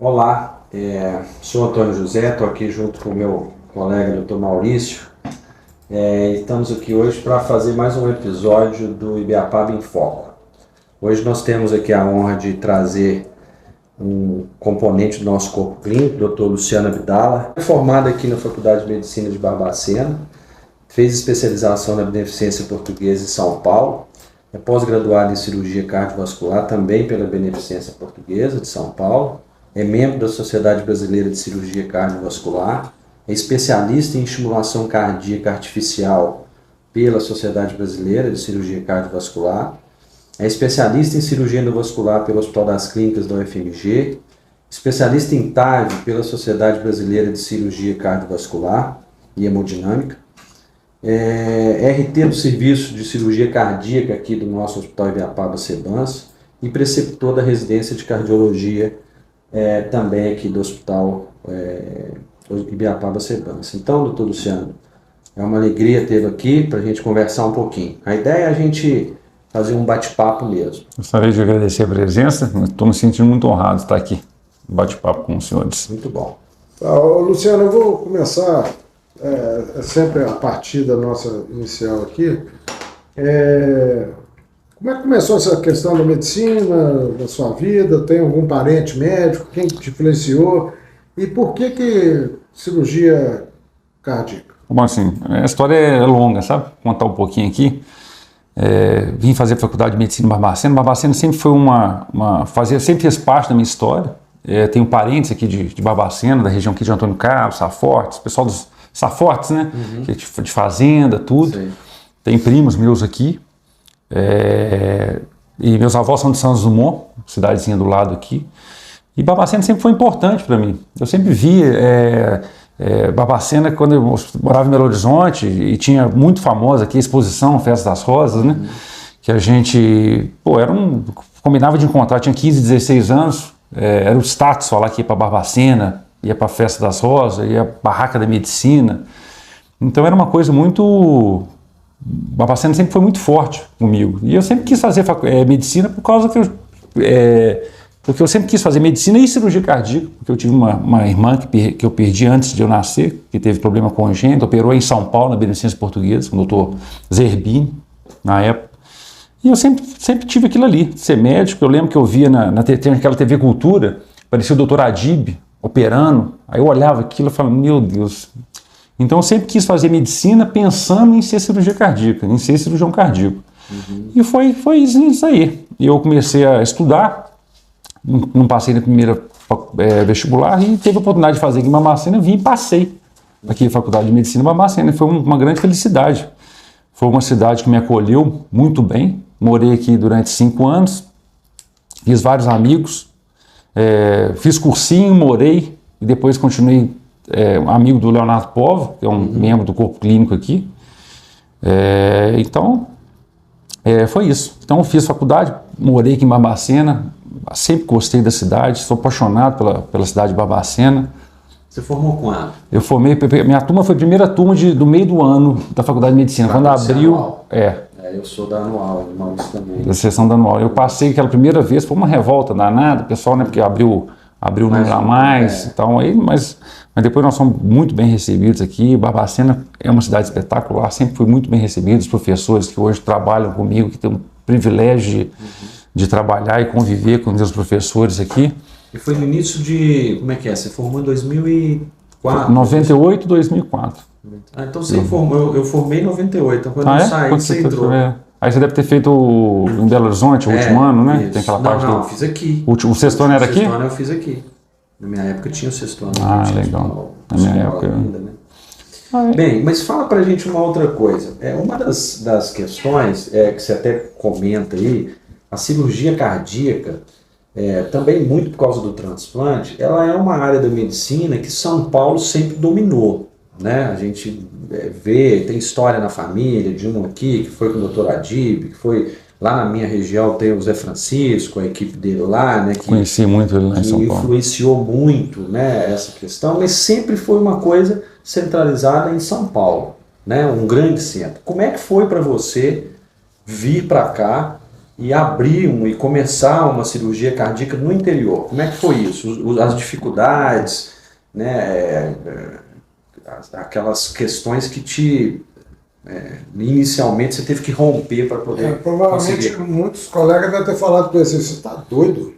Olá, sou Antônio José, estou aqui junto com o meu colega Dr. Maurício. Estamos aqui hoje para fazer mais um episódio do Ibiapaba em Foco. Hoje nós temos aqui a honra de trazer um componente do nosso corpo clínico, o Dr. Luciano Abdala, formado aqui na Faculdade de Medicina de Barbacena, fez especialização na Beneficência Portuguesa em São Paulo, é pós-graduado em Cirurgia Cardiovascular também pela Beneficência Portuguesa de São Paulo, é membro da Sociedade Brasileira de Cirurgia Cardiovascular, é especialista em estimulação cardíaca artificial pela Sociedade Brasileira de Cirurgia Cardiovascular, é especialista em cirurgia endovascular pelo Hospital das Clínicas da UFMG, especialista em TAV pela Sociedade Brasileira de Cirurgia Cardiovascular e Hemodinâmica, RT do Serviço de Cirurgia Cardíaca aqui do nosso Hospital Ibiapaba Sebans e preceptor da residência de Cardiologia também aqui do Hospital Ibiapaba Sebans. Então, doutor Luciano, é uma alegria tê-lo aqui para a gente conversar um pouquinho. A ideia é a gente fazer um bate-papo mesmo. Gostaria de agradecer a presença, estou me sentindo muito honrado de estar aqui, bate-papo com os senhores. Muito bom. Luciano, eu vou começar sempre a partir da nossa inicial aqui. Como é que começou essa questão da medicina, da sua vida? Tem algum parente médico? Quem te influenciou? E por que cirurgia cardíaca? Bom, assim, a história é longa, sabe? Vou contar um pouquinho aqui. Vim fazer faculdade de medicina em Barbacena. Barbacena sempre foi sempre fez parte da minha história. Tenho parentes aqui de Barbacena, da região aqui de Antônio Carlos, Safortes, pessoal dos Safortes, né? Que é de fazenda, tudo. Sim. Tem primos meus aqui. E meus avós são de Santos Dumont, cidadezinha do lado aqui. E Barbacena sempre foi importante para mim. Eu sempre vi Barbacena quando eu morava em Belo Horizonte e tinha muito famosa aqui a exposição Festa das Rosas, né? Que a gente, combinava de encontrar, tinha 15, 16 anos, era o status falar que ia para Barbacena, ia para a Festa das Rosas, ia para a Barraca da Medicina. Então era uma coisa muito... Barbacena sempre foi muito forte comigo. E eu sempre quis fazer medicina por causa que porque eu sempre quis fazer medicina e cirurgia cardíaca, porque eu tive uma irmã que eu perdi antes de eu nascer, que teve problema congênito, operou em São Paulo, na Beneficência Portuguesa, com o doutor Zerbini, na época. E eu sempre tive aquilo ali, ser médico. Eu lembro que eu via naquela TV Cultura, parecia o doutor Adib operando, aí eu olhava aquilo e falava, meu Deus. Então eu sempre quis fazer medicina pensando em ser cirurgia cardíaca, em ser cirurgião cardíaco. E foi isso aí. E eu comecei a estudar, não passei na primeira vestibular e teve a oportunidade de fazer aqui em Barbacena, vim e passei aqui na Faculdade de Medicina em Barbacena. Foi uma grande felicidade. Foi uma cidade que me acolheu muito bem. Morei aqui durante 5 anos, fiz vários amigos, fiz cursinho, morei e depois continuei amigo do Leonardo Povo, que é um membro do corpo clínico aqui. Então, foi isso. Então, eu fiz faculdade, morei aqui em Barbacena, sempre gostei da cidade, sou apaixonado pela cidade de Barbacena. Você formou quando? Eu formei, minha turma foi a primeira turma do meio do ano da Faculdade de Medicina, quando abriu. Anual. Eu sou da anual, do Maurício também. Da sessão da anual. Eu passei aquela primeira vez, foi uma revolta danada, pessoal, né, porque abriu o número a mais e tal, mas depois nós somos muito bem recebidos aqui. Barbacena é uma cidade espetacular, sempre fui muito bem recebido. Os professores que hoje trabalham comigo, que têm o privilégio de trabalhar e conviver com os professores aqui. E foi no início de... Como é que é? Você formou em 2004? 98, 2004. Então você formou... Eu formei em 98, então quando eu saí, você entrou. Aí você deve ter feito em Belo Horizonte, o último ano, né? Isso. Tem aquela parte Não, fiz aqui. O sexto ano era aqui? O sexto ano eu fiz aqui. Na minha época tinha o sexto ano. Legal. Na minha época... Ainda, né? Bem, mas fala pra gente uma outra coisa. Uma das questões que você até comenta aí, a cirurgia cardíaca, também muito por causa do transplante, ela é uma área da medicina que São Paulo sempre dominou, né? A gente vê, tem história na família de um aqui que foi com o Dr. Adib, que foi lá na minha região, tem o Zé Francisco, a equipe dele lá, né? Conheci muito ele lá em São Paulo. Que influenciou muito, né, essa questão, mas sempre foi uma coisa centralizada em São Paulo, né? Um grande centro. Como é que foi para você vir para cá e abrir e começar uma cirurgia cardíaca no interior. Como é que foi isso? As dificuldades, né, aquelas questões que inicialmente você teve que romper para poder provavelmente conseguir. muitos colegas devem ter falado com você, você está doido?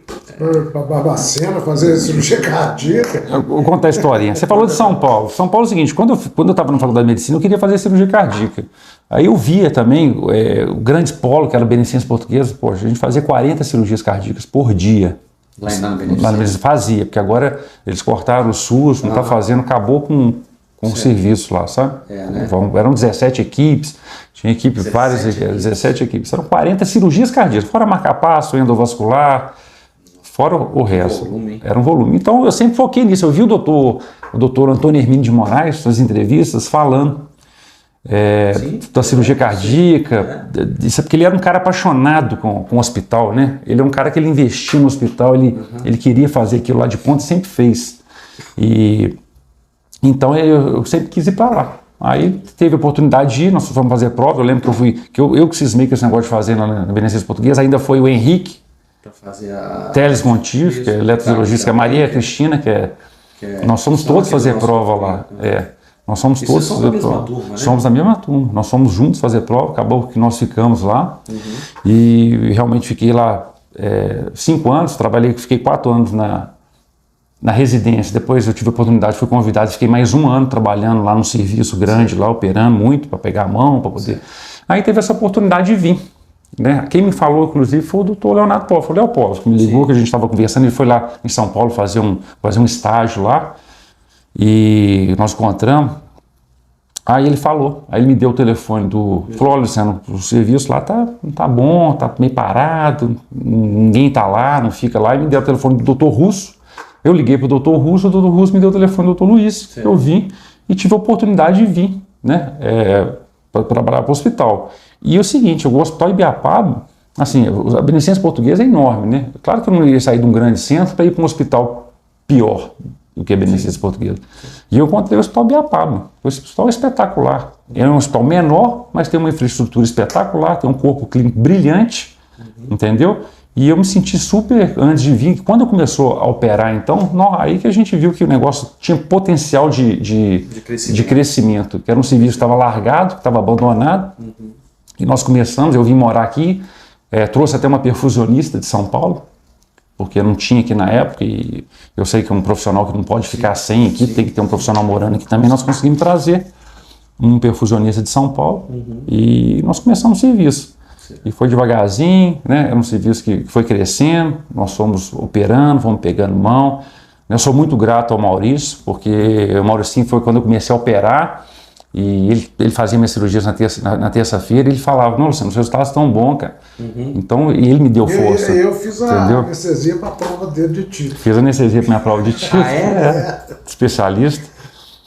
Para Barbacena, fazer cirurgia cardíaca? Eu vou contar a historinha. Você falou de São Paulo. São Paulo é o seguinte, quando eu estava na faculdade de medicina, eu queria fazer cirurgia cardíaca. Aí eu via também o grande polo, que era a Beneficência Portuguesa, poxa, a gente fazia 40 cirurgias cardíacas por dia. Lá na Lá na Beneficência. Beneficência fazia, porque agora eles cortaram o SUS, não está fazendo, acabou com o serviço lá, sabe? Né? Eram 17 equipes, tinha equipe, 17 várias, equipes. 17 equipes. Eram 40 cirurgias cardíacas, fora marca-passo, endovascular, fora o resto. Volume, hein? Era um volume. Então eu sempre foquei nisso. Eu vi o doutor Antônio Hermínio de Moraes, nas entrevistas, falando da cirurgia cardíaca, isso é porque ele era um cara apaixonado com o hospital, né? Ele é um cara que ele investiu no hospital, ele queria fazer aquilo lá de ponta e sempre fez. E então eu sempre quis ir para lá. Aí teve a oportunidade de ir, nós fomos fazer prova. Eu lembro que eu que cismei com esse negócio de fazer na Beneficência Portuguesa. Ainda foi o Henrique Para fazer a Teles Montijo, que é eletrofisiologista, que é a Maria Cristina, nós somos todos fazer prova lá. Nós somos todos são da mesma turma, né? Somos da mesma turma. Nós fomos juntos fazer prova, acabou que nós ficamos lá. E realmente fiquei lá 5 anos, fiquei 4 anos na residência. Depois eu tive a oportunidade, fui convidado, fiquei mais 1 ano trabalhando lá num serviço grande, lá operando muito, para pegar a mão, para poder... Aí teve essa oportunidade de vir. Né? Quem me falou, inclusive, foi o doutor Leonardo Polo. Foi o Léo Polo, que me ligou, que a gente estava conversando. Ele foi lá em São Paulo fazer um estágio lá. E nós encontramos. Aí ele falou, aí ele me deu o telefone falou: olha, Luciano, o serviço lá tá bom, tá meio parado, ninguém tá lá, não fica lá. E me deu o telefone do doutor Russo. Eu liguei pro doutor Russo, o doutor Russo me deu o telefone do doutor Luiz. Eu vim e tive a oportunidade de vir, né, para trabalhar para o hospital. E é o seguinte, o Hospital Ibiapaba, assim, a Beneficência Portuguesa é enorme, né? Claro que eu não ia sair de um grande centro para ir para um hospital pior do que a Beneficência Portuguesa. E eu encontrei o Hospital Ibiapaba. O hospital é espetacular. É um hospital menor, mas tem uma infraestrutura espetacular, tem um corpo clínico brilhante, entendeu? E eu me senti super, antes de vir, quando eu começou a operar, então, aí que a gente viu que o negócio tinha potencial de crescimento, que era um serviço que estava largado, que estava abandonado. E nós começamos, eu vim morar aqui, trouxe até uma perfusionista de São Paulo, porque não tinha aqui na época, e eu sei que é um profissional que não pode ficar sem aqui, tem que ter um profissional morando aqui também. Nós conseguimos trazer um perfusionista de São Paulo e nós começamos o serviço. E foi devagarzinho, né? Era um serviço que foi crescendo, nós fomos operando, fomos pegando mão. Eu sou muito grato ao Maurício, porque o Mauricinho foi quando eu comecei a operar, e ele fazia minhas cirurgias na terça-feira, e ele falava: não, Luciano, os resultados estão bons, cara. Então, e ele me deu força. Eu fiz a anestesia para a prova dele de título. Fiz a anestesia para minha prova de título. Especialista.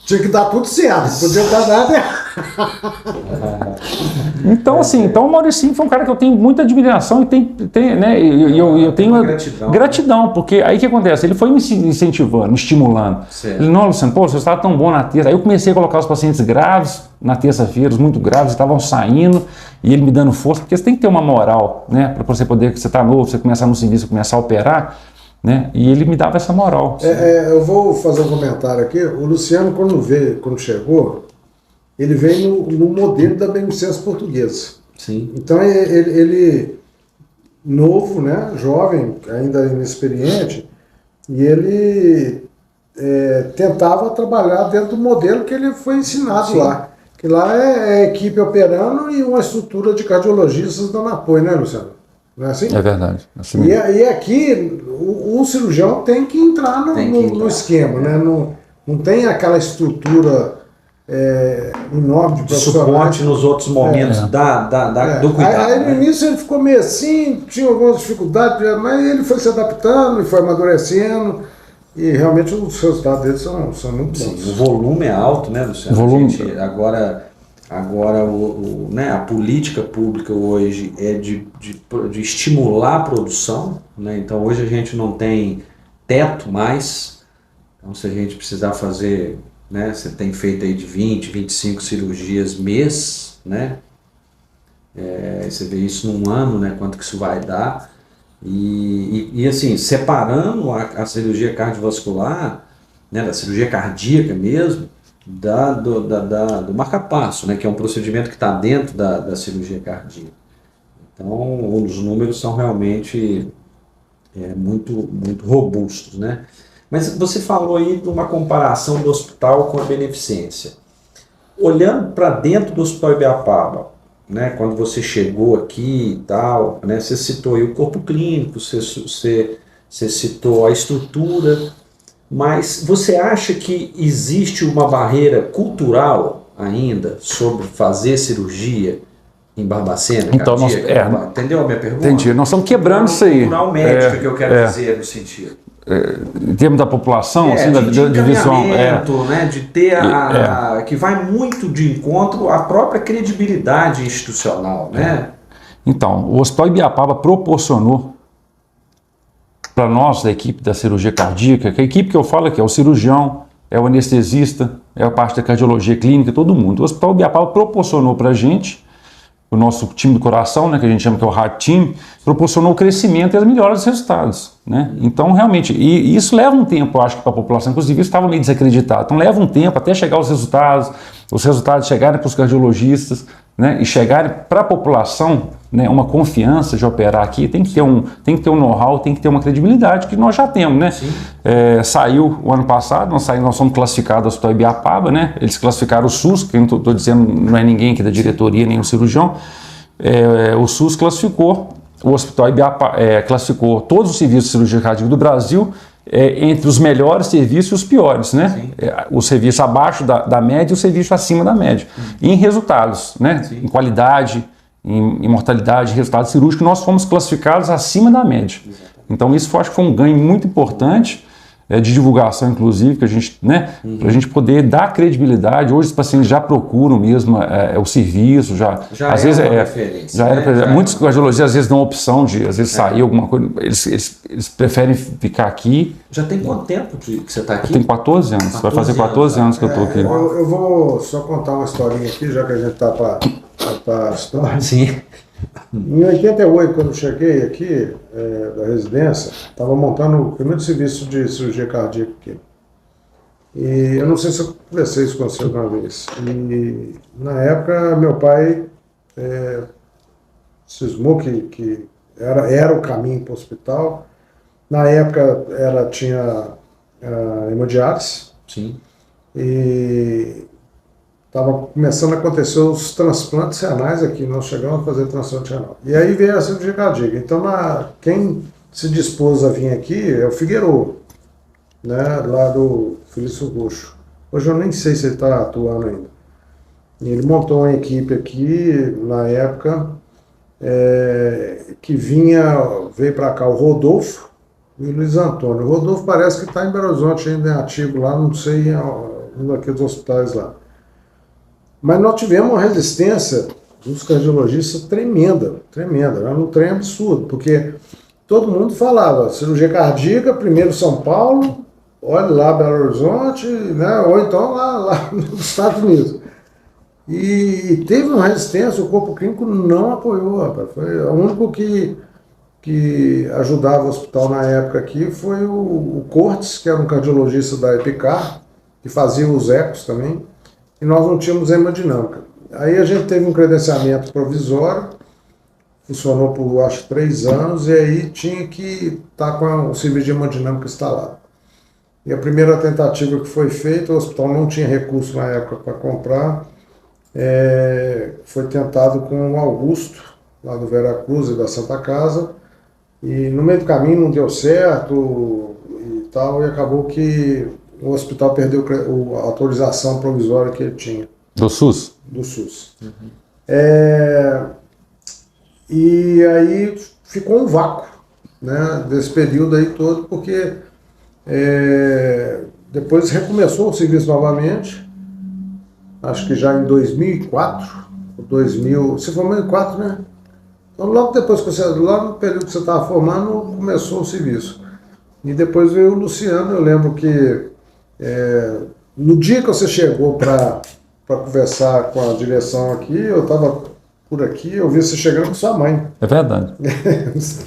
Tinha que dar tudo certo, não podia dar nada errado. Então, assim, o Mauricinho foi um cara que eu tenho muita admiração e né, eu tenho gratidão, porque aí o que acontece? Ele foi me incentivando, me estimulando. Ele: não, Luciano, pô, você estava tão bom na terça. Aí eu comecei a colocar os pacientes graves na terça-feira, os muito graves, estavam saindo, e ele me dando força, porque você tem que ter uma moral, né, para você poder, que você está novo, você começar no serviço, começar a operar, né, e ele me dava essa moral. Eu vou fazer um comentário aqui. O Luciano, quando chegou, ele veio no modelo da Beneficência Portuguesa. Sim. Então ele novo, né, jovem, ainda inexperiente, e ele tentava trabalhar dentro do modelo que ele foi ensinado lá. Que lá é a equipe operando e uma estrutura de cardiologistas dando apoio, né, Luciano? Não é assim? É verdade. Assim e aqui o cirurgião tem que entrar no esquema, né? Não tem aquela estrutura enorme de profissionais. Suporte nos outros momentos do cuidado. Aí no início ele ficou meio assim, tinha algumas dificuldades, mas ele foi se adaptando e foi amadurecendo. E realmente os resultados deles são muito bons. Sim, o volume é alto, né, Luciano? Agora a política pública hoje é de estimular a produção, né? Então hoje a gente não tem teto mais. Então se a gente precisar fazer, né, você tem feito aí de 20, 25 cirurgias mês, né? Você vê isso num ano, né, quanto que isso vai dar. E assim, separando a cirurgia cardiovascular, né, da cirurgia cardíaca mesmo, do marca-passo, né, que é um procedimento que está dentro da cirurgia cardíaca. Então, os números são realmente muito robustos, né? Mas você falou aí de uma comparação do hospital com a beneficência. Olhando para dentro do Hospital Ibiapaba, né, quando você chegou aqui e tal, né, você citou aí o corpo clínico, você citou a estrutura, mas você acha que existe uma barreira cultural ainda sobre fazer cirurgia em Barbacena? Então, Entendeu a minha pergunta? Entendi. Nós estamos quebrando isso aí. Cultural médica que eu quero dizer no sentido. Em termos da população, assim, de divisão. Né, de ter que vai muito de encontro à própria credibilidade institucional. Né? Então, o Hospital Ibiapaba proporcionou para nós, da equipe da cirurgia cardíaca, que a equipe que eu falo aqui é o cirurgião, é o anestesista, é a parte da cardiologia clínica, todo mundo. O Hospital Ibiapaba proporcionou para a gente, o nosso time do coração, né, que a gente chama que é o Heart Team, proporcionou o crescimento e as melhoras dos resultados. Né? Então, realmente, e isso leva um tempo, eu acho que para a população, inclusive isso estava meio desacreditado. Então, leva um tempo até chegar os resultados chegarem para os cardiologistas, né, e chegarem para a população, né, uma confiança de operar aqui. Tem que ter um know-how, tem que ter uma credibilidade que nós já temos. Né? Saiu o ano passado, nós somos classificados ao Hospital Ibiapaba, né? Eles classificaram o SUS, que eu estou dizendo não é ninguém aqui da diretoria, nem o cirurgião. O SUS classificou, o Hospital Ibiapaba classificou todos os serviços de cirurgia cardíaca do Brasil entre os melhores serviços e os piores, né? O serviço abaixo da média e o serviço acima da média. E em resultados, né? Em qualidade, em mortalidade, resultados cirúrgicos, nós fomos classificados acima da média. Então isso acho que foi um ganho muito importante de divulgação, inclusive, que a gente, né, para a gente poder dar credibilidade. Hoje os pacientes já procuram mesmo o serviço, às vezes referência. Muitos cardiologistas às vezes dão a opção de às vezes sair alguma coisa, eles preferem ficar aqui. Já tem quanto tempo que você está aqui? Tem 14 anos, vai fazer 14 anos que eu estou aqui. Eu vou só contar uma historinha aqui, já que a gente está para a história. Sim. Em 88, quando eu cheguei aqui da residência, estava montando o primeiro serviço de cirurgia cardíaca aqui. E eu não sei se eu conversei isso com você uma vez. E na época, meu pai cismou que era o caminho para o hospital. Na época, tinha hemodiálise. Sim. E estava começando a acontecer os transplantes renais aqui, nós chegamos a fazer transplante renal. E aí veio a cirurgia cardíaca. Então, quem se dispôs a vir aqui é o Figueiredo, né, lá do Felício Roxo. Hoje eu nem sei se ele está atuando ainda. E ele montou uma equipe aqui, na época, que veio para cá o Rodolfo e o Luiz Antônio. O Rodolfo parece que está em Belo Horizonte ainda, ativo lá, não sei, um daqueles hospitais lá. Mas nós tivemos uma resistência dos cardiologistas tremenda. Era um trem absurdo, porque todo mundo falava, cirurgia cardíaca, primeiro São Paulo, olha lá Belo Horizonte, né, ou então lá nos Estados Unidos. E teve uma resistência, o corpo clínico não apoiou, rapaz. Foi o único que ajudava o hospital na época aqui foi o Cortes, que era um cardiologista da Epicar, que fazia os ecos também. E nós não tínhamos hemodinâmica. Aí a gente teve um credenciamento provisório, funcionou por, acho, 3 anos, e aí tinha que estar com o serviço de hemodinâmica instalado. E a primeira tentativa que foi feita, o hospital não tinha recurso na época para comprar, foi tentado com o Augusto, lá do Veracruz e da Santa Casa, e no meio do caminho não deu certo e tal, e acabou que o hospital perdeu a autorização provisória que ele tinha. Do SUS? Do SUS. Uhum. E aí ficou um vácuo, né, desse período aí todo, porque depois recomeçou o serviço novamente, acho que já em 2004, 2000, você formou em 2004, né? Então logo depois, logo no período que você estava formando, começou o serviço. E depois veio o Luciano, eu lembro que no dia que você chegou para conversar com a direção aqui, eu estava por aqui, eu vi você chegando com sua mãe. É verdade.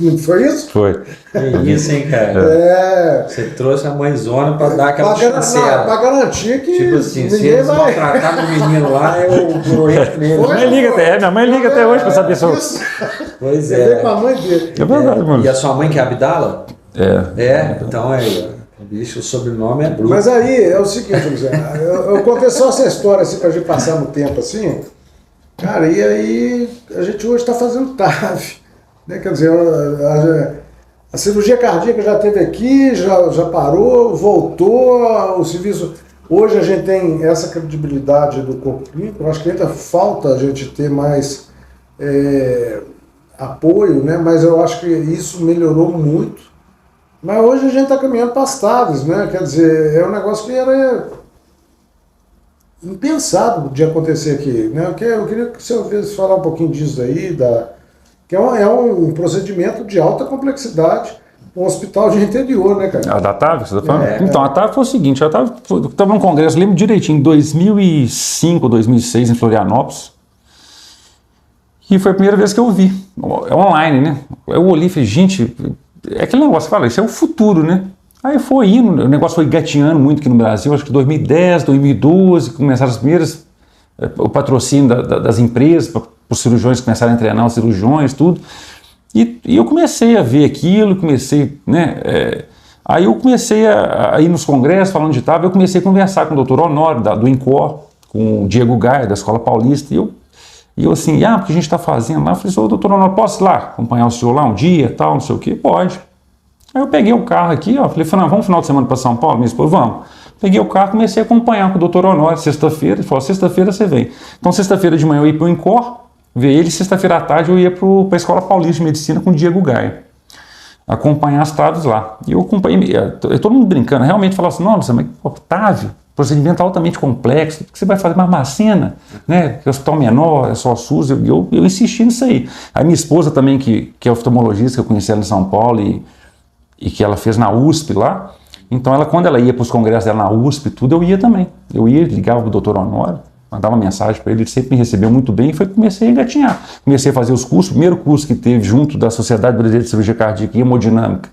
Não foi isso? Foi. Que isso, hein, cara? Você trouxe a mãezona pra dar aquela chancela. Pra garantir que Tipo assim, se ninguém eles vai... maltratar o menino lá, eu entro nele. Minha mãe liga até hoje pra saber se eu... Pois Você vê com a mãe dele. É verdade, mano. E a sua mãe que é Abdala? É. Então aí, o bicho, o sobrenome é Bruno. Mas aí, é o seguinte, José, eu contei só essa história assim pra gente passar no tempo assim, cara, e aí a gente hoje está fazendo TAV, né? Quer dizer, a cirurgia cardíaca já teve aqui, já parou, voltou, o serviço... Hoje a gente tem essa credibilidade do corpo clínico, eu acho que ainda falta a gente ter mais apoio, né? Mas eu acho que isso melhorou muito. Mas hoje a gente está caminhando para as TAVs, né? Quer dizer, é um negócio que era impensado de acontecer aqui, né? Eu queria que você ouvisse falar um pouquinho disso aí, que é um procedimento de alta complexidade, um hospital de interior, né, cara? A da TAV, que você está falando? Então, a TAV foi o seguinte, eu estava num congresso, lembro direitinho, em 2005, 2006, em Florianópolis, e foi a primeira vez que eu vi. É online, né? Eu olhei e falei, gente, é aquele negócio, fala, isso é o futuro, né? Aí foi indo, o negócio foi gatinhando muito aqui no Brasil, acho que 2010, 2012, começaram as primeiras, o patrocínio das empresas, para os cirurgiões começarem a treinar os cirurgiões, tudo. E eu comecei a ver aquilo, né? Aí eu comecei a ir nos congressos, falando de TAV, eu comecei a conversar com o Dr. Honório, do INCOR, com o Diego Gaia, da Escola Paulista, e eu assim, porque a gente está fazendo lá, eu falei, doutor Honório, posso ir lá acompanhar o senhor lá um dia, tal, não sei o quê? Pode. Aí eu peguei o carro aqui, falei, vamos no final de semana para São Paulo? Minha esposa, vamos. Peguei o carro, comecei a acompanhar com o doutor Honório, sexta-feira, ele falou, sexta-feira você vem. Então, sexta-feira de manhã eu ia para o INCOR, ver ele, sexta-feira à tarde eu ia para a Escola Paulista de Medicina com o Diego Gaia, acompanhar as TAVs lá. E eu acompanhei, todo mundo brincando, realmente falava assim, nossa, mas TAV, procedimento altamente complexo, o que você vai fazer? Marmacena, né? Que é hospital menor, é só SUS, eu insisti nisso aí. A minha esposa também, que é oftalmologista, que eu conheci ela em São Paulo e que ela fez na USP lá, então quando ela ia para os congressos dela na USP, tudo, eu ia também. Eu ia, ligava para o doutor Honório, mandava mensagem para ele sempre me recebeu muito bem e comecei a engatinhar. Comecei a fazer os cursos, o primeiro curso que teve junto da Sociedade Brasileira de Cirurgia Cardíaca e Hemodinâmica,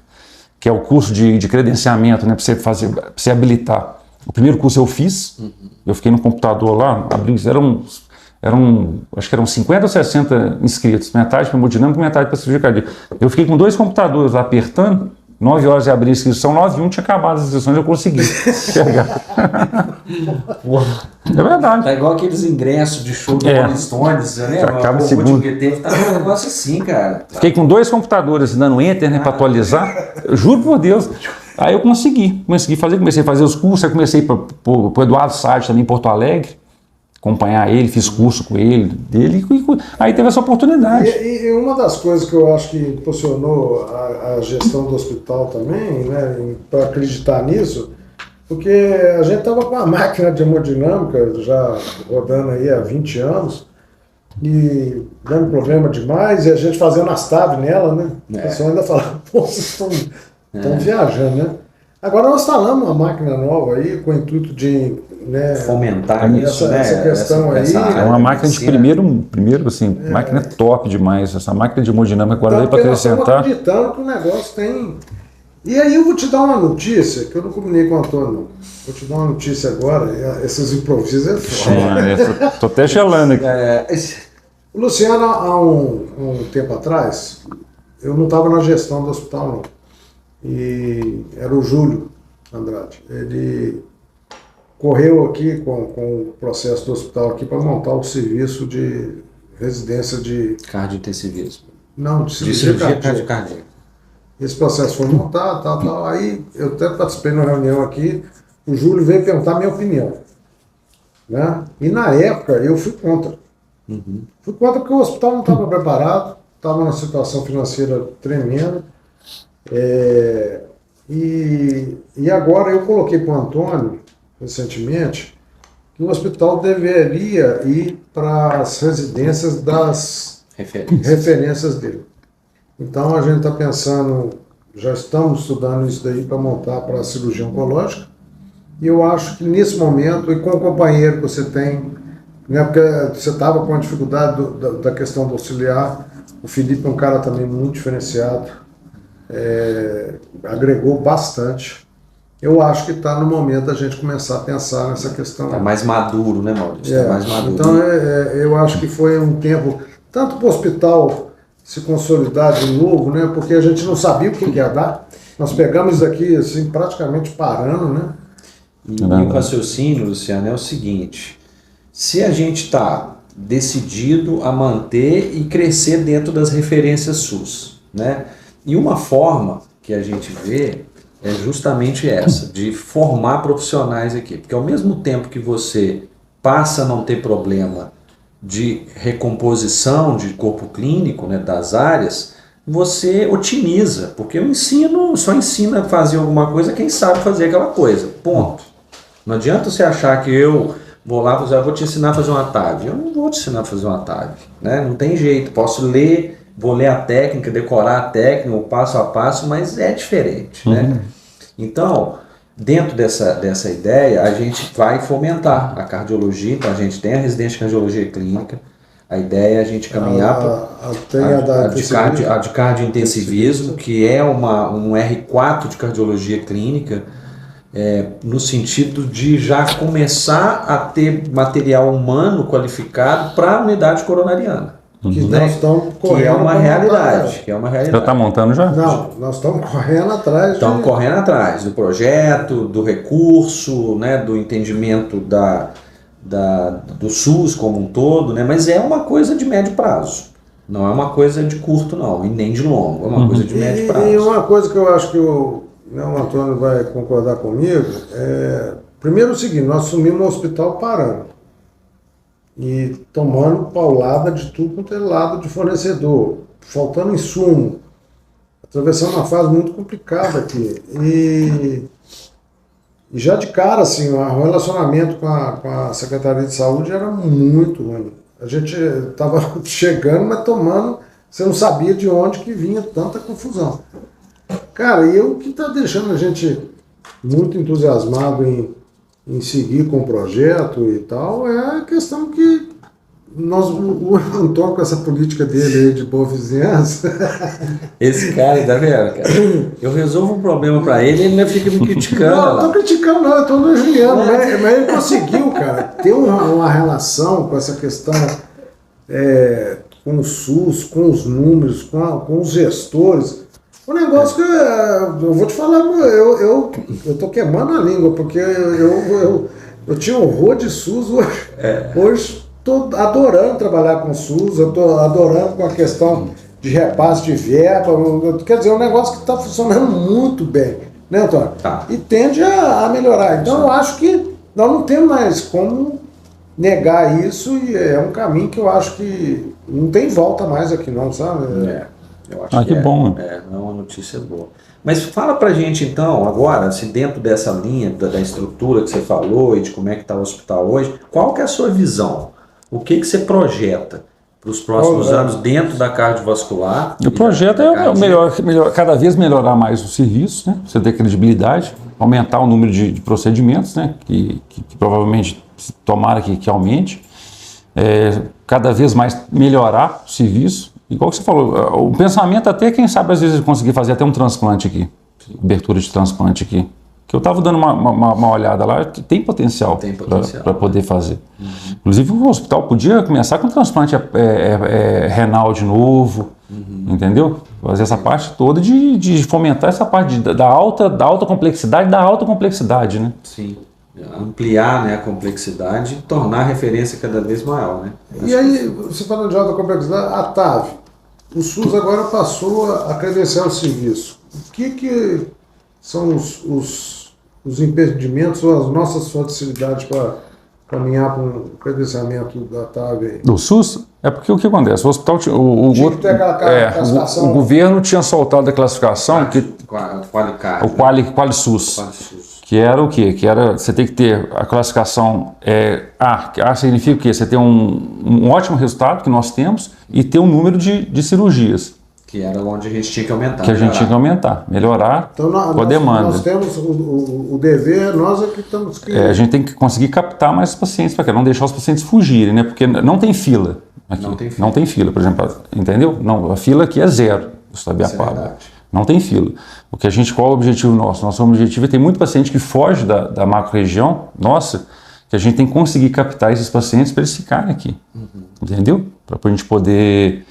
que é o curso de credenciamento, né, para você habilitar. O primeiro curso eu fiz, eu fiquei no computador lá, acho que eram 50 ou 60 inscritos, metade para hemodinâmica e metade para cirurgia cardíaca. Eu fiquei com 2 computadores lá apertando, 9 horas de abrir a inscrição, 9h01 tinha acabado as inscrições, eu consegui pegar. É verdade. Tá igual aqueles ingressos de show do Rolling Stones, né? Acaba o segundo. último que teve, tá um negócio assim, cara. Fiquei com 2 computadores dando enter, né, para atualizar, eu juro por Deus. Aí eu comecei a fazer os cursos, aí comecei para o Eduardo Sade também em Porto Alegre, acompanhar ele, fiz curso com ele, aí teve essa oportunidade. E uma das coisas que eu acho que impulsionou a gestão do hospital também, né, para acreditar nisso, porque a gente estava com a máquina de hemodinâmica já rodando aí há 20 anos, e dando problema demais, e a gente fazendo as TAV nela, né? O pessoal ainda fala, pô, vocês estão viajando, né? Agora nós instalamos uma máquina nova aí com o intuito de, né, fomentar isso, né? Essa questão aí. É uma máquina de primeiro assim, máquina top demais. Essa máquina de hemodinâmica agora veio para acrescentar. Estamos acreditando que o negócio tem. E aí eu vou te dar uma notícia, que eu não combinei com o Antônio, não. Vou te dar uma notícia agora, esses improvisos é foda. Tô até gelando aqui. Luciano, há um tempo atrás, eu não estava na gestão do hospital, não. E era o Júlio Andrade. Ele correu aqui com o processo do hospital aqui para montar o serviço de residência de... Cardiointensivismo. Não, de cirurgia cardíaca. Esse processo foi montado, tal. Aí eu até participei numa reunião aqui, o Júlio veio perguntar a minha opinião. Né? E na época eu fui contra. Fui contra porque o hospital não estava preparado, estava numa situação financeira tremenda. E agora eu coloquei para o Antônio, recentemente, que o hospital deveria ir para as residências das referências dele. Então a gente está pensando, já estamos estudando isso daí para montar para a cirurgia oncológica, e eu acho que nesse momento, e com o companheiro que você tem, né? Porque você estava com a dificuldade da questão do auxiliar. O Felipe é um cara também muito diferenciado, agregou bastante. Eu acho que está no momento da gente começar a pensar nessa questão. Está mais maduro, né, Maurício? Está mais maduro. Então, eu acho que foi um tempo, tanto para o hospital se consolidar de novo, né? Porque a gente não sabia o que ia dar. Nós pegamos isso aqui assim, praticamente parando, né? E o raciocínio, Luciano, é o seguinte: se a gente está decidido a manter e crescer dentro das referências SUS, né? E uma forma que a gente vê é justamente essa, de formar profissionais aqui. Porque ao mesmo tempo que você passa a não ter problema de recomposição de corpo clínico, né, das áreas, você otimiza, porque o ensino só ensina a fazer alguma coisa quem sabe fazer aquela coisa, ponto. Não adianta você achar que eu vou lá, eu vou te ensinar a fazer uma TAV. Eu não vou te ensinar a fazer uma TAV, né? Não tem jeito, posso ler, vou ler a técnica, decorar a técnica, o passo a passo, mas é diferente, né? Então, dentro dessa ideia, a gente vai fomentar a cardiologia. Então, a gente tem a residência de cardiologia clínica. A ideia é a gente caminhar para a de cardiointensivismo, que é um R4 de cardiologia clínica, no sentido de já começar a ter material humano qualificado para a unidade coronariana. Que nós estamos correndo. Que é uma realidade. Já está montando já? Não, nós estamos correndo atrás. Estamos correndo atrás do projeto, do recurso, né, do entendimento do SUS como um todo, né, mas é uma coisa de médio prazo. Não é uma coisa de curto, não, e nem de longo. É uma coisa de médio prazo. E uma coisa que eu acho que o Antônio vai concordar comigo primeiro o seguinte: nós assumimos um hospital parando. E tomando paulada de tudo quanto é lado de fornecedor, faltando insumo, atravessando uma fase muito complicada aqui. E já de cara, assim, o relacionamento com a Secretaria de Saúde era muito ruim. A gente estava chegando, mas tomando, você não sabia de onde que vinha tanta confusão. Cara, e o que está deixando a gente muito entusiasmado em seguir com o projeto e tal, é a questão que o Antônio, com essa política dele aí de boa vizinhança... Esse cara, tá vendo, cara? Eu resolvo um problema pra ele e ele ainda fica me criticando. Não, não tô criticando não, eu tô elogiando, mas ele conseguiu, cara, ter uma relação com essa questão com o SUS, com os números, com os gestores. Um negócio que eu vou te falar, eu tô queimando a língua, porque eu tinha horror de SUS, hoje estou adorando trabalhar com SUS, eu estou adorando com a questão de repasse de verba, quer dizer, é um negócio que está funcionando muito bem, né, Antônio? Tá. E tende a melhorar. Então eu acho que nós não temos mais como negar isso, e é um caminho que eu acho que não tem volta mais aqui não, sabe? Eu acho que bom. Não é uma notícia boa. Mas fala pra gente então, agora, se dentro dessa linha da estrutura que você falou e de como é que está o hospital hoje, qual que é a sua visão? O que você projeta para os próximos anos dentro da cardiovascular? O projeto é melhor, cada vez melhorar mais o serviço, né? Você ter credibilidade, aumentar o número de procedimentos, né? Que provavelmente, tomara que aumente, cada vez mais melhorar o serviço. Igual que você falou, o pensamento até, quem sabe, às vezes conseguir fazer até um transplante aqui, abertura de transplante aqui. Que eu estava dando uma olhada lá, tem potencial para poder fazer. Inclusive o hospital podia começar com transplante renal de novo, entendeu? Fazer essa parte toda de fomentar essa parte da alta complexidade, né? Sim. Ampliar, né, a complexidade e tornar a referência cada vez maior, né? E aí, você falando de alta complexidade, a TAV, o SUS agora passou a credenciar o serviço. O que são os impedimentos ou as nossas facilidades para caminhar para um credenciamento da TAV? Do SUS? É porque o que acontece? O hospital classificação. O governo tinha soltado a classificação o Quali-SUS. Que era o quê? Que era, você tem que ter a classificação A significa o quê? Você ter um ótimo resultado, que nós temos, e ter um número de cirurgias. Que era onde a gente tinha que aumentar. Que a gente tinha que aumentar, melhorar Então, com a demanda. Nós temos o dever, nós é que estamos... A gente tem que conseguir captar mais pacientes para não deixar os pacientes fugirem, né? Porque não tem fila aqui. Não tem fila, por exemplo, entendeu? Não, a fila aqui é zero do Estabiapaba. Não tem fila. Qual é o objetivo nosso? Nosso objetivo é ter muito paciente que foge da macro-região nossa, que a gente tem que conseguir captar esses pacientes para eles ficarem aqui. Entendeu? Para a gente poder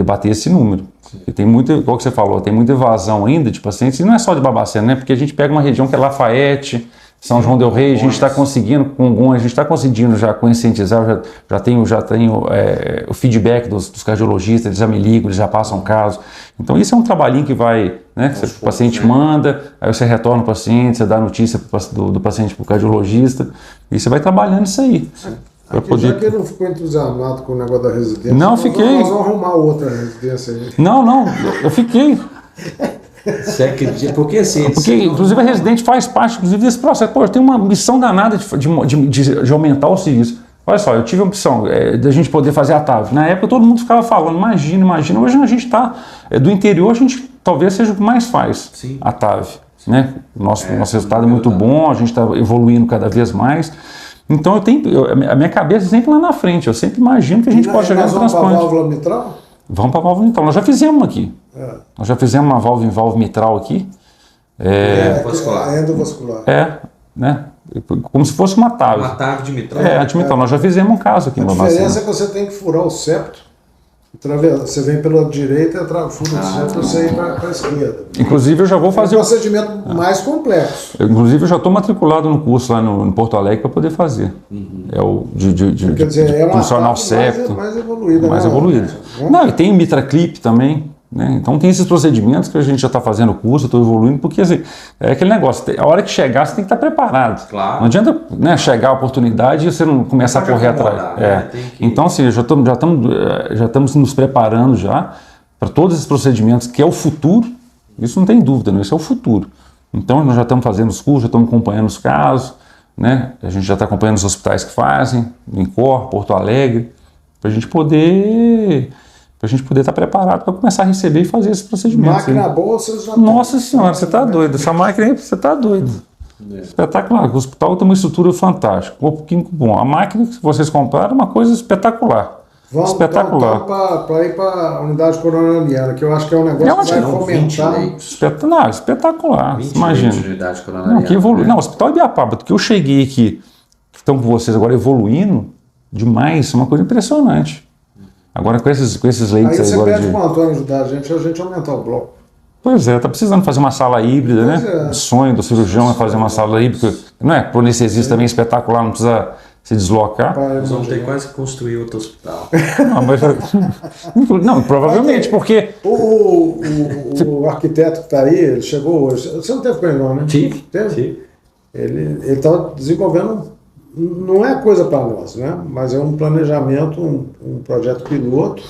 bater esse número. Porque tem muita, igual que você falou, tem muita evasão ainda de pacientes, e não é só de Barbacena, né? Porque a gente pega uma região que é Lafayette, São João del Rei, a gente está conseguindo, Congonhas, a gente está conseguindo já conscientizar, já tenho o feedback dos cardiologistas, eles já me ligam, eles já passam casos. Então isso é um trabalhinho que vai, né? Que o paciente manda, aí você retorna o paciente, você dá notícia do paciente para o cardiologista, e você vai trabalhando isso aí. Já que ele não ficou entusiasmado com o negócio da residência, não, fiquei. Nós vamos arrumar outra residência aí. Não, eu fiquei. Você acredita? Porque assim... Porque, inclusive, a residente faz parte, inclusive, desse processo. Pô, eu tenho uma missão danada de aumentar o serviço. Olha só, eu tive a opção da gente poder fazer a TAV. Na época, todo mundo ficava falando, imagina. Hoje a gente está... do interior, a gente talvez seja o que mais faz. Sim. A TAV. Né? Nosso resultado é muito bom, a gente está evoluindo cada vez mais. Então, a minha cabeça é sempre lá na frente. Eu sempre imagino que a gente pode chegar no transplante. Vamos para a válvula mitral? Vamos para a válvula mitral. Nós já fizemos uma aqui. Nós já fizemos uma válvula mitral aqui. Endovascular. Né? Como se fosse uma TAV. Uma TAV de mitral. A de mitral. Nós já fizemos um caso aqui. A diferença é que você tem que furar o septo. Você vem pela direita, fura o septo, você ir para a esquerda. Inclusive, eu já vou fazer um procedimento mais complexo. Inclusive, eu já estou matriculado no curso lá em Porto Alegre para poder fazer. É o quer dizer, é uma funcional septo. Mais evoluída. Mais evoluída. Não, e tem Mitra Clip também. Né? Então tem esses procedimentos que a gente já está fazendo o curso, eu estou evoluindo, porque assim, é aquele negócio, a hora que chegar você tem que estar preparado. Claro. Não adianta, né, chegar a oportunidade e você não começar a correr atrás. Né? Então assim, já estamos nos preparando já para todos esses procedimentos, que é o futuro, isso não tem dúvida, né? Isso é o futuro. Então nós já estamos fazendo os cursos, já estamos acompanhando os casos, né? A gente já está acompanhando os hospitais que fazem, em Cor, Porto Alegre, para a gente poder estar preparado para começar a receber e fazer esses procedimentos. Máquina boa, vocês já Nossa senhora, você está doido. Essa máquina aí, você está doido. Espetacular. O hospital tem uma estrutura fantástica, corpo químico bom. A máquina que vocês compraram é uma coisa espetacular. Vamos espetacular. Para ir para a unidade coronariana, que eu acho que é um negócio que vai fomentar. Espetacular. Imagina. Unidade coronariana. Que evolui. Não, o Hospital Ibiapaba, do que eu cheguei aqui, que estão com vocês agora evoluindo demais, é uma coisa impressionante. Agora com esses leitos aí você agora pede para o Antônio ajudar a gente aumentar o bloco. Pois é, tá precisando fazer uma sala híbrida, né? O sonho do cirurgião é fazer uma sala híbrida, não é? Para o anestesista também é espetacular, não precisa se deslocar. Nós vamos ter quase que construir outro hospital. Não, provavelmente, porque... O arquiteto que está aí, ele chegou hoje, você não teve com ele não, né? Tive. Ele estava desenvolvendo, não é coisa para nós, né? Mas é um planejamento, um projeto piloto,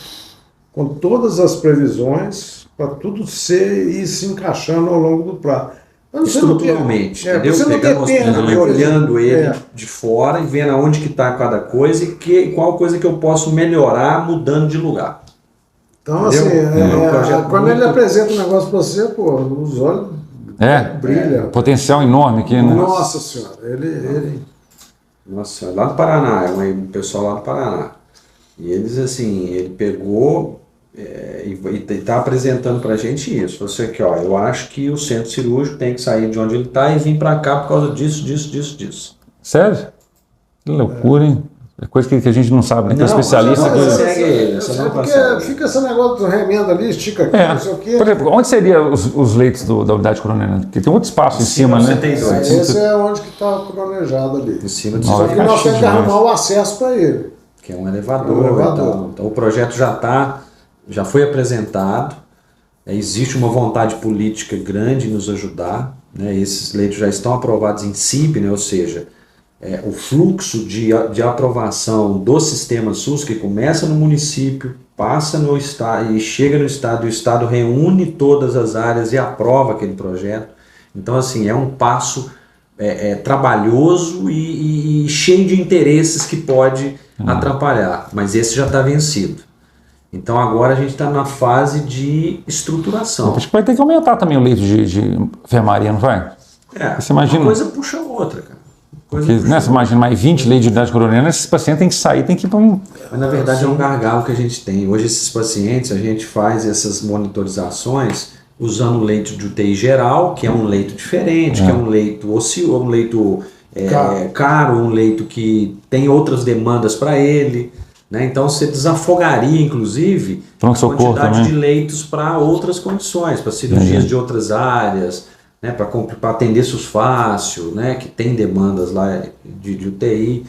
com todas as previsões para tudo ir se encaixando ao longo do prazo. Estruturalmente, entendeu? Pegando o hospital, olhando ele de fora e vendo aonde que está cada coisa e qual coisa que eu posso melhorar mudando de lugar. Então, assim, quando ele apresenta um negócio para você, pô, os olhos brilham. Potencial enorme aqui, né? Nossa senhora, ele... Nossa, lá do Paraná, é um pessoal lá do Paraná. E eles, assim, ele pegou e está apresentando para a gente isso. Você aqui, ó, eu acho que o centro cirúrgico tem que sair de onde ele está e vir para cá por causa disso. Sério? Que loucura, hein? É coisa que a gente não sabe, né? Tem especialista que... Segue ele, você não consegue. Fica esse negócio do remendo ali, estica aqui, não sei o quê. Por exemplo, onde seriam os leitos da unidade coronariana? Porque tem outro espaço em cima, né? Esse é onde que está planejado ali. Em cima de Só que nós temos que arrumar o acesso para ele. Que é um elevador. Então o projeto já foi apresentado. Existe uma vontade política grande em nos ajudar. Né? Esses leitos já estão aprovados em CIP, né? Ou seja, o fluxo de aprovação do sistema SUS, que começa no município, passa no estado e chega no estado, e o estado reúne todas as áreas e aprova aquele projeto. Então, assim, é um passo trabalhoso e cheio de interesses que pode atrapalhar, mas esse já está vencido. Então agora a gente está na fase de estruturação. Acho que vai ter que aumentar também o leito de enfermaria, não vai? Você imagina, uma coisa puxa a outra, cara. Porque, né, você imagina mais 20 leitos de unidade coronariana, esses pacientes têm que sair, tem que ir para um... Mas na verdade é um gargalo que a gente tem. Hoje esses pacientes, a gente faz essas monitorizações usando o leito de UTI geral, que é um leito diferente, que é um leito um leito caro, um leito que tem outras demandas para ele. Né? Então você desafogaria, inclusive, a quantidade de leitos para outras condições, para cirurgias de outras áreas, né? Para atender sulfácio, né? Que tem demandas lá de UTI.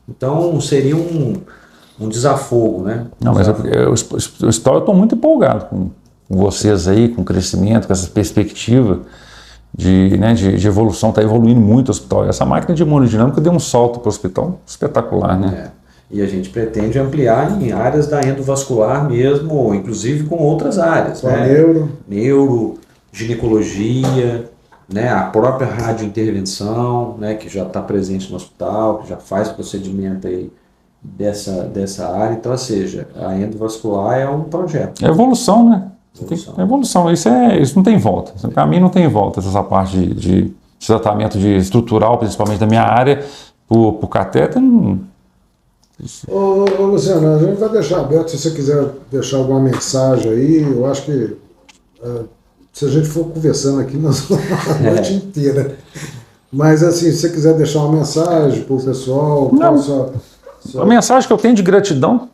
Então seria um desafogo. Né? Não, mas o hospital, eu estou muito empolgado com vocês aí, com o crescimento, com essa perspectiva de evolução, está evoluindo muito o hospital. Essa máquina de hemodinâmica deu um salto para o hospital espetacular, né? E a gente pretende ampliar em áreas da endovascular mesmo, inclusive com outras áreas. Né? Neuro, ginecologia, né? A própria radiointervenção, né? Que já está presente no hospital, que já faz procedimento aí dessa área. Então, ou seja, a endovascular é um projeto. É evolução, né? Evolução. Isso não tem volta. O caminho não tem volta, essa parte de tratamento de estrutural, principalmente da minha área, por catéter, não... Ô Luciano, a gente vai deixar aberto, se você quiser deixar alguma mensagem aí, eu acho que se a gente for conversando aqui nós vamos a noite inteira. Mas assim, se você quiser deixar uma mensagem para o pessoal... A mensagem que eu tenho de gratidão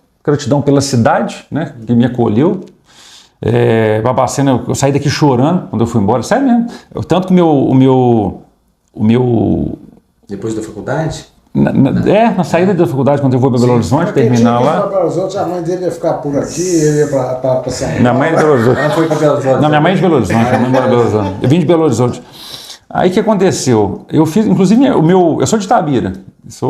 pela cidade, né, que me acolheu. Barbacena, eu saí daqui chorando quando eu fui embora, sério mesmo. Tanto que o meu... Depois da faculdade? Na saída da faculdade, quando eu vou para Belo Horizonte, terminar lá. Para Belo Horizonte, a mãe dele ia ficar por aqui, ele ia para São Paulo. Minha mãe é de Belo Horizonte. Ela foi para Belo Horizonte. Não, minha mãe é de Belo Horizonte. Minha mãe mora em Belo Horizonte. Eu vim de Belo Horizonte. Aí o que aconteceu? Eu fiz, inclusive, eu sou de Itabira.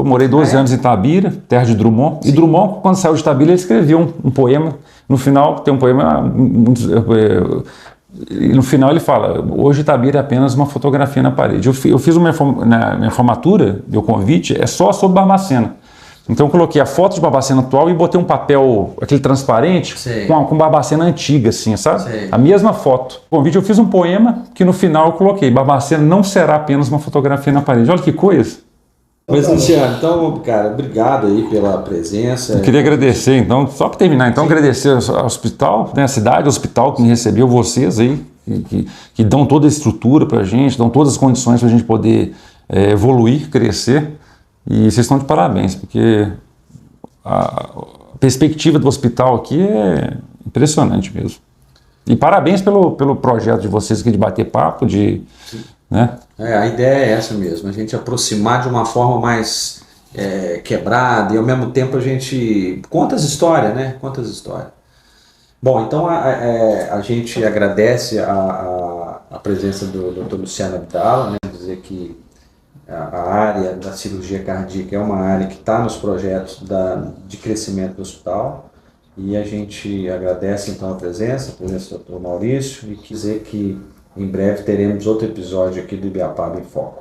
Morei 12 anos em Itabira, terra de Drummond. Sim. E Drummond, quando saiu de Itabira, ele escreveu um poema. No final, tem um poema e no final ele fala: hoje Itabira é apenas uma fotografia na parede. Eu fiz na minha formatura, meu convite, é só sobre Barbacena. Então eu coloquei a foto de Barbacena atual e botei um papel, aquele transparente, com Barbacena antiga, assim, sabe? Sei. A mesma foto. No convite eu fiz um poema que no final eu coloquei: Barbacena não será apenas uma fotografia na parede. Olha que coisa! Pois, Luciano, então, cara, obrigado aí pela presença. Eu queria agradecer, então, só para terminar, então, agradecer ao hospital, né, a cidade, ao hospital que me recebeu, vocês aí, que dão toda a estrutura para a gente, dão todas as condições para a gente poder evoluir, crescer, e vocês estão de parabéns, porque a perspectiva do hospital aqui é impressionante mesmo. E parabéns pelo projeto de vocês aqui de bater papo, né? A ideia é essa mesmo, a gente aproximar de uma forma mais quebrada e ao mesmo tempo a gente conta as histórias, né? Conta as histórias. Bom, então a gente agradece a presença do Dr. Luciano Abdala, né? Dizer que a área da cirurgia cardíaca é uma área que está nos projetos de crescimento do hospital, e a gente agradece então a presença do Dr. Maurício, e dizer que em breve teremos outro episódio aqui do Ibiapaba em Foco.